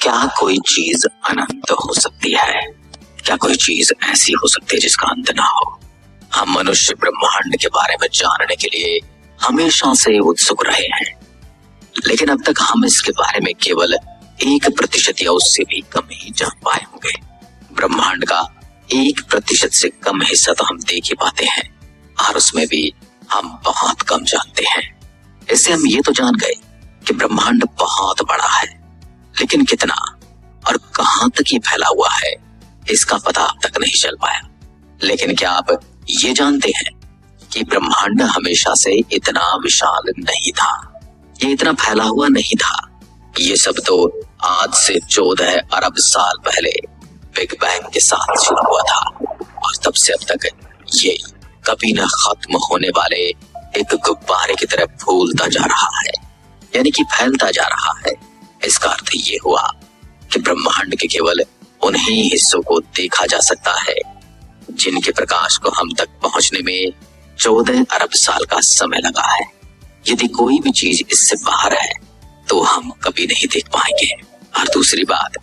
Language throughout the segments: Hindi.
क्या कोई चीज अनंत हो सकती है? क्या कोई चीज ऐसी हो सकती है जिसका अंत ना हो? हम मनुष्य ब्रह्मांड के बारे में जानने के लिए हमेशा से उत्सुक रहे हैं, लेकिन अब तक हम इसके बारे में केवल 1% या उससे भी कम ही जान पाए होंगे। ब्रह्मांड का 1% से कम हिस्सा तो हम देख ही पाते हैं, और उसमें भी हम बहुत कम जानते हैं। इससे हम ये तो जान गए कि ब्रह्मांड बहुत बड़ा है, लेकिन कितना और कहां तक ये फैला हुआ है इसका पता अब तक नहीं चल पाया। लेकिन क्या आप ये जानते हैं कि ब्रह्मांड हमेशा से इतना विशाल नहीं था, ये इतना फैला हुआ नहीं था। ये सब तो आज से 14 अरब साल पहले बिग बैंग के साथ शुरू हुआ था, और तब से अब तक ये कभी न खत्म होने वाले एक गुब्बारे की तरह फूलता जा रहा है, यानी कि फैलता जा रहा है। इसका अर्थ ये हुआ कि ब्रह्मांड के केवल उन्हीं हिस्सों को देखा जा सकता है जिनके प्रकाश को हम तक पहुंचने में 14 अरब साल का समय लगा है। यदि कोई भी चीज इससे बाहर है तो हम कभी नहीं देख पाएंगे। और दूसरी बात,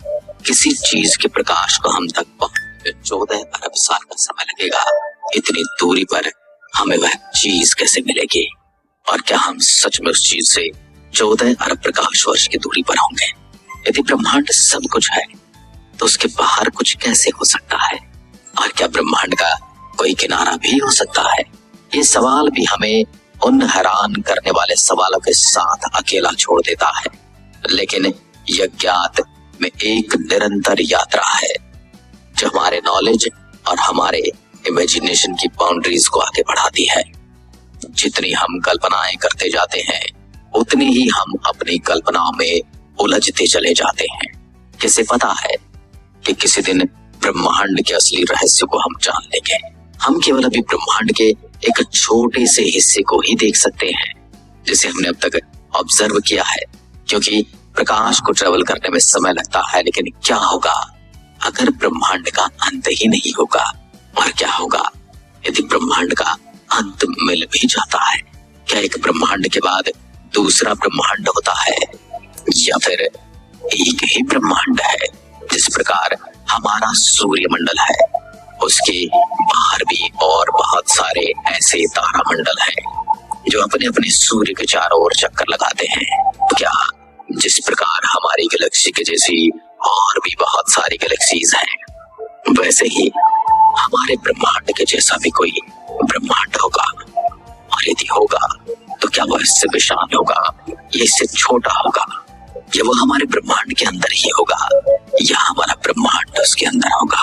किसी चीज के प्रकाश को हम तक पहुंचने में 14 अरब साल का समय लगेगा, इतनी दूरी पर हमें वह चीज कैसे मिलेगी? और क्या हम सच में उस चीज से 14 अरब प्रकाश वर्ष की दूरी पर होंगे? यदि ब्रह्मांड सब कुछ है तो उसके बाहर कुछ कैसे हो सकता है? और क्या ब्रह्मांड का कोई किनारा भी हो सकता है? ये सवाल भी हमें उन हैरान करने वाले सवालों के साथ अकेला छोड़ देता है। लेकिन यह ज्ञात में एक निरंतर यात्रा है जो हमारे नॉलेज और हमारे इमेजिनेशन की बाउंड्रीज को आगे बढ़ाती है। जितनी हम कल्पनाएं करते जाते हैं उतनी ही हम अपनी कल्पनाओं में उलझते चले जाते हैं। किसे पता है कि किसी दिन ब्रह्मांड के असली रहस्य को हम जान लेंगे। हम केवल अभी ब्रह्मांड के एक छोटे से हिस्से को ही देख सकते हैं जिसे हमने अब तक ऑब्जर्व किया है, क्योंकि प्रकाश को ट्रेवल करने में समय लगता है। लेकिन क्या होगा अगर ब्रह्मांड का अंत ही नहीं होगा? और क्या होगा यदि ब्रह्मांड का अंत मिल भी जाता है? क्या एक ब्रह्मांड के बाद दूसरा ब्रह्मांड होता है, या फिर एक ही ब्रह्मांड है? जिस प्रकार हमारा सूर्यमंडल है, उसके बाहर भी और बहुत सारे ऐसे तारामंडल हैं जो अपने अपने सूर्य के चारों ओर चक्कर लगाते हैं। क्या जिस प्रकार हमारी गैलेक्सी के जैसी और भी बहुत सारी गैलेक्सीज हैं, वैसे ही हमारे ब्रह्मांड के जैसा भी कोई ब्रह्मांड होगा? और यदि होगा तो क्या वह इससे विशाल होगा, या इससे छोटा होगा, या वो हमारे ब्रह्मांड के अंदर ही होगा, या हमारा ब्रह्मांड उसके अंदर होगा?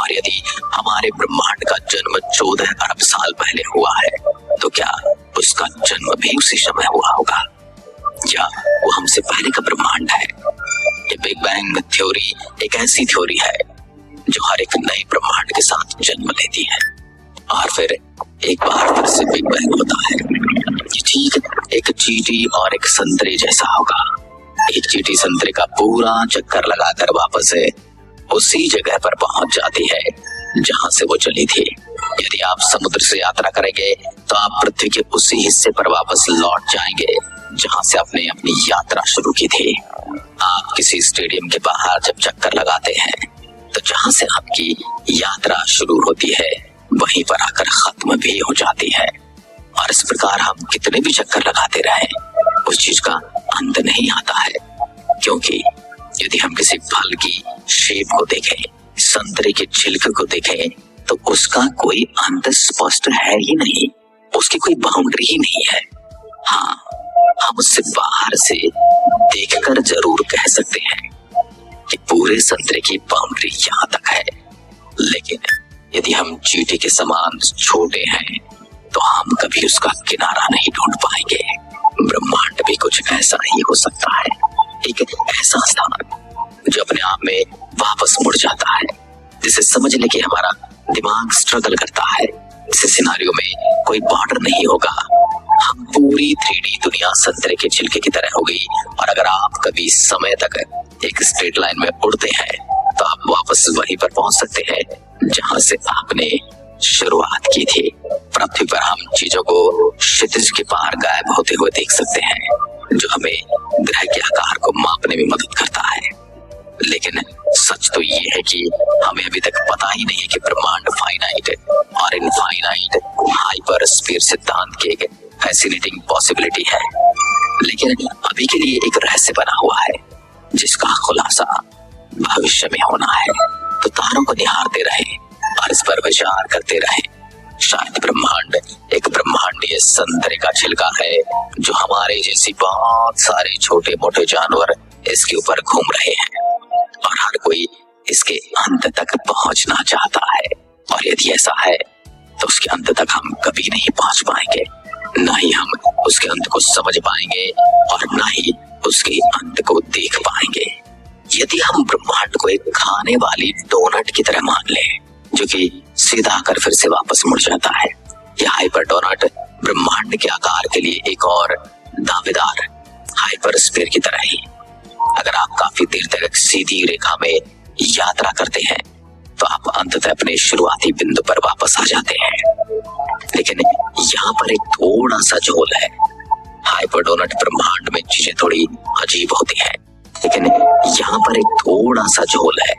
और यदि हमारे ब्रह्मांड का जन्म 14 अरब साल पहले हुआ है तो क्या उसका जन्म भी उसी समय हुआ होगा, या वो हमसे पहले का ब्रह्मांड है? ये बिग बैंग थ्योरी एक ऐसी थ्योरी है जो हर एक नए ब्रह्मांड के साथ जन्म लेती है, और फिर एक बार फिर से बिग बैंग होता है। ये ठीक एक चींटी और एक संतरे जैसा होगा। एक चींटी संतरे का पूरा चक्कर लगाकर वापस उसी जगह पर पहुंच जाती है जहां से वो चली थी। यदि आप समुद्र से यात्रा करेंगे तो आप पृथ्वी के उसी हिस्से पर वापस लौट जाएंगे जहां से आपने अपनी यात्रा शुरू की थी। आप किसी स्टेडियम के बाहर जब चक्कर लगाते हैं तो जहां से आपकी यात्रा शुरू होती है वहीं पर आकर खत्म भी हो जाती है। और इस प्रकार हम कितने भी चक्कर लगाते रहे, उस चीज का अंत नहीं आता है, क्योंकि यदि हम किसी फल की शेप को देखें, संतरे के छिलके को देखें, तो उसका कोई अंत स्पष्ट है ही नहीं, उसकी कोई बाउंड्री ही नहीं है। हाँ, हम उससे बाहर से देखकर जरूर कह सकते हैं कि पूरे संतरे की बाउंड्री यहाँ तक है, लेकिन यदि हम चींटी के समान छोटे हैं तो हम कभी उसका किनारा नहीं ढूंढ पाएंगे। ब्रह्मांड भी कुछ ऐसा ही हो सकता है, एक ऐसा स्थान जो अपने आप में वापस मुड़ जाता है, जिसे समझने के हमारा दिमाग स्ट्रगल करता है। इस सिनारियो में कोई बॉर्डर नहीं होगा, हम पूरी 3D दुनिया संतरे के छिलके की तरह होगी। और अगर आप कभी समय तक एक स्ट्रेट लाइन में उड़ते हैं तो आप वापस वहीं पर पहुंच सकते हैं जहां से आपने शुरुआत की थी। पृथ्वी पर हम चीजों को क्षितिज के पार गायब होते हुए देख सकते हैं, जो हमें ग्रह के आकार को मापने में मदद करता है। लेकिन सच तो ये है कि हमें अभी तक पता ही नहीं है कि ब्रह्मांड फाइनाइट और इनफाइनाइट हाइपर स्फीयर सिद्धांत की एक फैसिनेटिंग पॉसिबिलिटी है। लेकिन अभी के लिए एक रहस्य बना हुआ है जिसका खुलासा भविष्य में होना है। तो तारों को निहारते रहे और इस पर विचार करते रहे। शायद ब्रह्मांड एक ब्रह्मांडीय संतरे का छिलका है जो हमारे जैसी बहुत सारे छोटे मोटे जानवर इसके ऊपर घूम रहे हैं और हर कोई इसके अंत तक पहुंचना चाहता है। और यदि ऐसा है तो उसके अंत तक हम कभी नहीं पहुंच पाएंगे, न ही हम उसके अंत को समझ पाएंगे और न ही उसके अंत को देख पाएंगे। यदि हम ब्रह्मांड को एक खाने वाली डोनट की तरह मान लें जो कि सीधा आकर फिर से वापस मुड़ जाता है, यह हाइपर डोनट ब्रह्मांड के आकार के लिए एक और दावेदार हाइपर स्फीयर की तरह ही। अगर आप काफी देर तक एक सीधी रेखा में यात्रा करते हैं तो आप अंततः अपने शुरुआती बिंदु पर वापस आ जाते हैं। लेकिन यहाँ पर एक थोड़ा सा झोल है। हाइपर डोनट ब्रह्मांड में चीजें थोड़ी अजीब होती हैं, लेकिन यहाँ पर एक थोड़ा सा झोल है।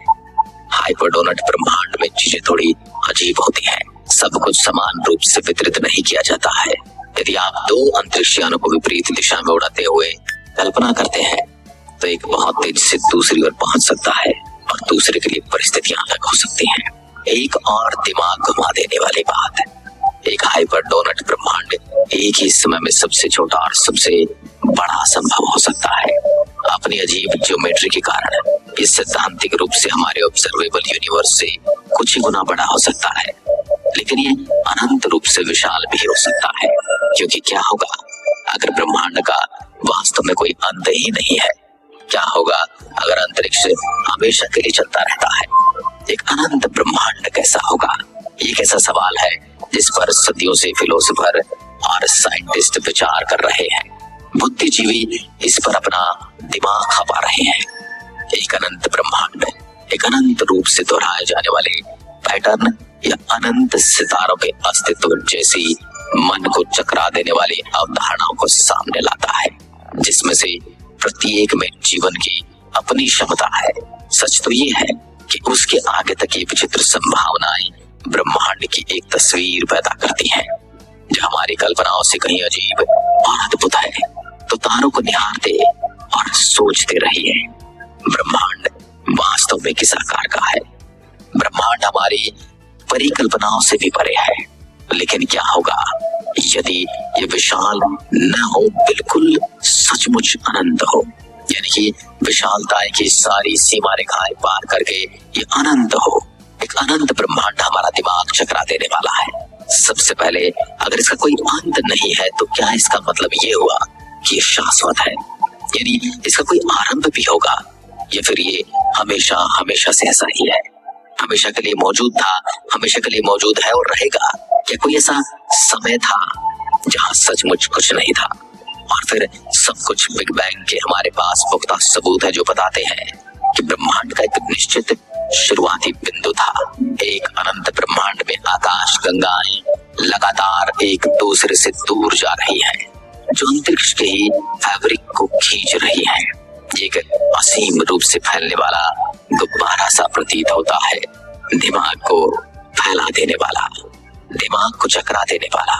हाइपर डोनट ब्रह्मांड में चीजें थोड़ी अजीब होती हैं। सब कुछ समान रूप से वितरित नहीं किया जाता है। यदि आप दो अंतरिक्षयानों को विपरीत दिशा में उड़ाते हुए कल्पना करते हैं तो एक बहुत तेज से दूसरी ओर पहुंच सकता है और दूसरे के लिए परिस्थितियां अलग हो सकती हैं। एक और दिमाग घुमा देने वाली बात, एक हाइपर डोनट ब्रह्मांड एक ही समय में सबसे छोटा और सबसे बड़ा संभव हो सकता है। अपनी अजीब ज्योमेट्री के कारण इस सैद्धांतिक रूप से हमारे ऑब्जर्वेबल यूनिवर्स से कुछ ही गुना बड़ा हो सकता है, लेकिन ये अनंत रूप से विशाल भी हो सकता है। क्योंकि क्या होगा अगर ब्रह्मांड का वास्तव में कोई अंत ही नहीं है? क्या होगा अगर अंतरिक्ष हमेशा के लिए चलता रहता है? एक अनंत ब्रह्मांड कैसा होगा? ये कैसा सवाल है जिस पर सदियों से फिलोसोफर और साइंटिस्ट विचार कर रहे हैं। बुद्धिजीवी इस पर अपना दिमाग खपा रहे हैं। एक अनंत ब्रह्मांड, एक अनंत रूप से दोहराए जाने वाले पैटर्न या अनंत सितारों के अस्तित्व जैसी मन को चकरा देने वाली अवधारणाओं को सामने लाता है, जिसमें से प्रत्येक में जीवन की अपनी क्षमता है। सच तो ये है कि उसके आगे तक ये विचित्र संभावनाएं ब्रह्मांड की एक तस्वीर पैदा करती हैं जो हमारी कल्पनाओं से कहीं अजीब और अद्भुत है। तो तारों को निहारते और सोचते रहिए, ब्रह्मांड वास्तव में किस आकार का है? ब्रह्मांड हमारी परिकल्पनाओं से भी परे है। लेकिन क्या होगा यदि ये विशाल न हो, बिल्कुल सचमुच अनंत हो, यानी कि विशालताएं की सारी सीमा रेखाएं पार करके ये अनंत हो। एक अनंत ब्रह्मांड हमारा दिमाग चकरा देने वाला है। सबसे पहले अगर इसका कोई अंत नहीं है तो क्या इसका मतलब ये हुआ कि ये शाश्वत है? यानी इसका कोई आरंभ भी होगा या फिर ये हमेशा हमेशा से ऐसा ही है? हमेशा के लिए मौजूद था, हमेशा के लिए मौजूद है और रहेगा? क्या कोई ऐसा समय था जहां सचमुच कुछ नहीं था और फिर सब कुछ बिग बैंग के हमारे पास पुख्ता सबूत है जो बताते हैं कि ब्रह्मांड का एक निश्चित शुरुआती बिंदु था। एक अनंत ब्रह्मांड में आकाश गंगाएं लगातार एक दूसरे से दूर जा रही हैं, जो अंतरिक्ष के ही फैब्रिक को खींच रही हैं। एक असीम रूप से फैलने वाला गुब्बारा सा प्रतीत होता है, दिमाग को फैला देने वाला, दिमाग को चकरा देने वाला।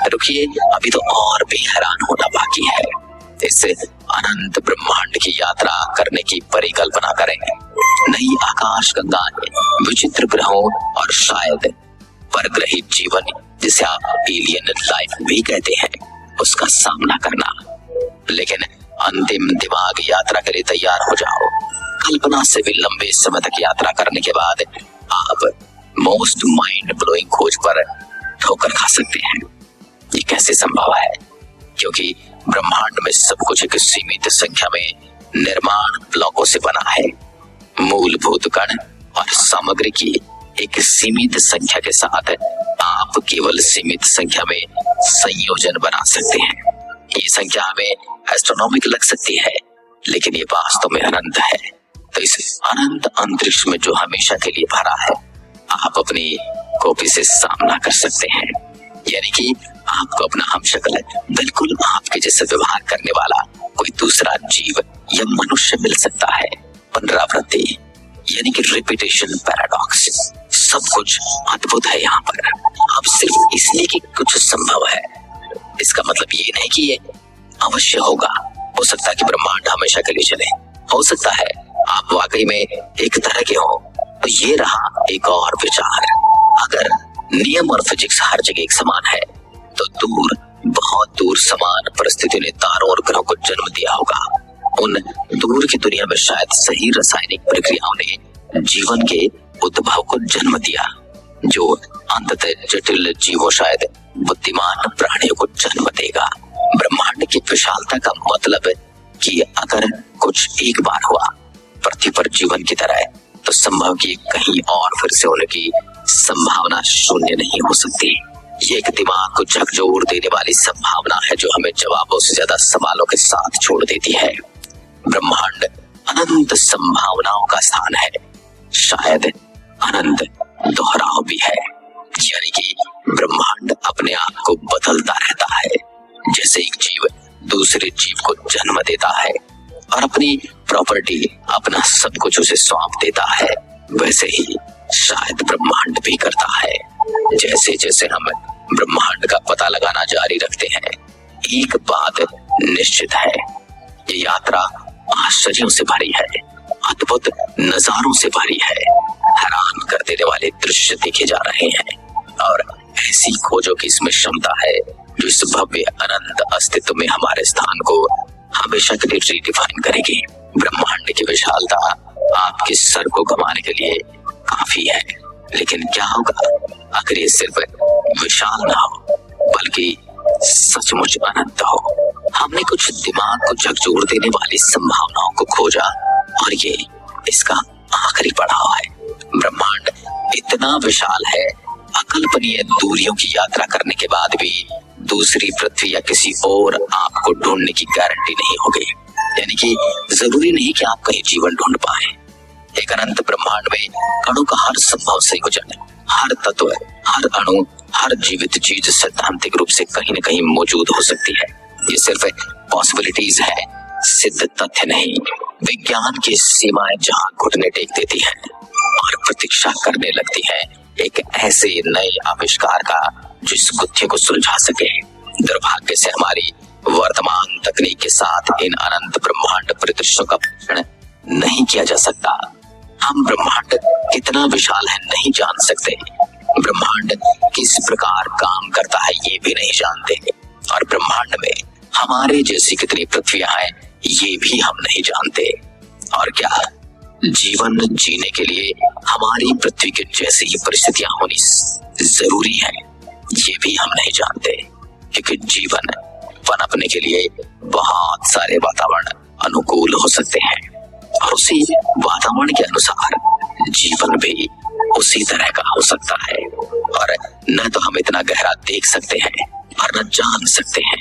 रुकिए, अभी तो और भी हैरान होना बाकी है। इस अनंत ब्रह्मांड की यात्रा करने की परिकल्पना करें। नई आकाश गंगाएं, विचित्र ग्रहों और शायद परग्रहित जीवन जिसे आप एलियन लाइफ भी कहते हैं, उसका सामना करना। लेकिन अंतिम दिमाग यात्रा के लिए तैयार हो जाओ। कल्पना से भी लंबे समय तक यात्रा करने के बाद आप मोस्ट माइंड ब्लोइंग खोज पर ठोकर खा सकते हैं। ये कैसे संभव है? क्योंकि ब्रह्मांड में सब कुछ एक सीमित संख्या में निर्माण ब्लॉकों से बना है। मूलभूत कण और सामग्री की एक सीमित संख्या के साथ आप केवल सीमित संख्या में संयोजन बना सकते हैं। ये संख्या हमें एस्ट्रोनॉमिकल लग सकती है, लेकिन ये वास्तव में अनंत है। तो इस अनंत अंतरिक्ष में जो हमेशा के लिए भरा है, आप अपनी कॉपी से सामना कर सकते हैं। यानी कि आपको अपना हमशक्ल बिल्कुल आपके जैसे व्यवहार करने वाला कोई दूसरा जीव या मनुष्य मिल सकता है। पुनरावृत्ति यानी कि रिपीटेशन पैराडॉक्स। सब कुछ अद्भुत है यहाँ पर। अब सिर्फ इसलिए कि कुछ संभव है, इसका मतलब ये नहीं कि ये अवश्य होगा। हो सकता है कि ब्रह्मांड हमेशा के लिए चले, हो सकता है आप वाकई में एक तरह के हो। तो ये रहा एक और विचार, अगर नियम और फिजिक्स हर जगह एक समान है तो दूर, बहुत दूर समान परिस्थितियों ने तारों और ग्रहों को जन्म दिया होगा। उन दूर की दुनिया में शायद सही रासायनिक प्रक्रियाओं ने जीवन के उद्भव को जन्म दिया, जो अंततः जटिल जीवों, शायद बुद्धिमान प्राणियों को जन्म देगा। ब्रह्मांड की विशालता का मतलब कि अगर कुछ एक बार हुआ पृथ्वी पर जीवन की तरह, तो संभव कि कहीं और फिर से होने की संभावना शून्य नहीं हो सकती। ये एक दिमाग को झकझोर देने वाली संभावना है जो हमें जवाबों से ज्यादा सवालों के साथ छोड़ देती है। ब्रह्मांड अनंत संभावनाओं का स्थान है, शायद अनंत दोहराव भी है। यानी कि ब्रह्मांड अपने आप को बदलता रहता है। जैसे एक जीव दूसरे जीव को जन्म देता है और अपनी प्रॉपर्टी, अपना सब कुछ उसे सौंप देता है, वैसे ही शायद ब्रह्मांड भी करता है। जैसे जैसे हम ब्रह्मांड का पता लगाना जारी रखते हैं, एक बात निश्चित है, ये यात्रा आश्चर्यों से भरी है, अद्भुत नजारों से भरी है, हैरान कर देने वाले दृश्य देखे जा रहे हैं और ऐसी खोजों की इसमें क्षमता है जो इस भव्य अनंत अस्तित्व में हमारे स्थान को हमेशा के लिए रीडिफाइन करेगी। ब्रह्मांड की विशालता आपके सर को घुमाने के लिए काफी है, लेकिन क्या होगा अगर ये सिर्फ विशाल ना हो बल्कि सचमुच अनंत हो। हमने कुछ दिमाग को झकझोर देने वाली संभावनाओं को खोजा और ये इसका आखिरी पड़ाव है। ब्रह्मांड इतना विशाल है, अकल्पनीय दूरियों की यात्रा करने के बाद भी दूसरी पृथ्वी या किसी और आपको ढूंढने की गारंटी नहीं होगी। यानी कि जरूरी नहीं कि आप कहीं जीवन ढूंढ पाए। एक अनंत ब्रह्मांड में कणों का हर संभव संयोजन, हर तत्व, हर अणु, हर जीवित चीज सैद्धांतिक रूप से कहीं न कहीं मौजूद हो सकती है। ये सिर्फ पॉसिबिलिटीज है, सिद्ध तथ्य नहीं। विज्ञान की सीमाएं जहां घुटने टेक देती है और प्रतीक्षा करने लगती है एक ऐसे नए आविष्कार का जिस गुत्थे को सुलझा सके। दुर्भाग्य से हमारी वर्तमान तकनीक के साथ इन अनंत ब्रह्मांड परिदृश्यों का परीक्षण नहीं किया जा सकता। हम ब्रह्मांड कितना विशाल है नहीं जान सकते, ब्रह्मांड किस प्रकार काम करता है ये भी नहीं जानते, और ब्रह्मांड में हमारे जैसी कितनी पृथ्वियां हैं ये भी हम नहीं जानते। और क्या जीवन जीने के लिए हमारी पृथ्वी के जैसी ही परिस्थितियां होनी जरूरी है, ये भी हम नहीं जानते, क्योंकि जीवन पनपने के लिए बहुत सारे वातावरण अनुकूल हो सकते हैं और उसी वातावरण के अनुसार जीवन भी उसी तरह का हो सकता है। और न तो हम इतना गहरा देख सकते हैं और न जान सकते हैं,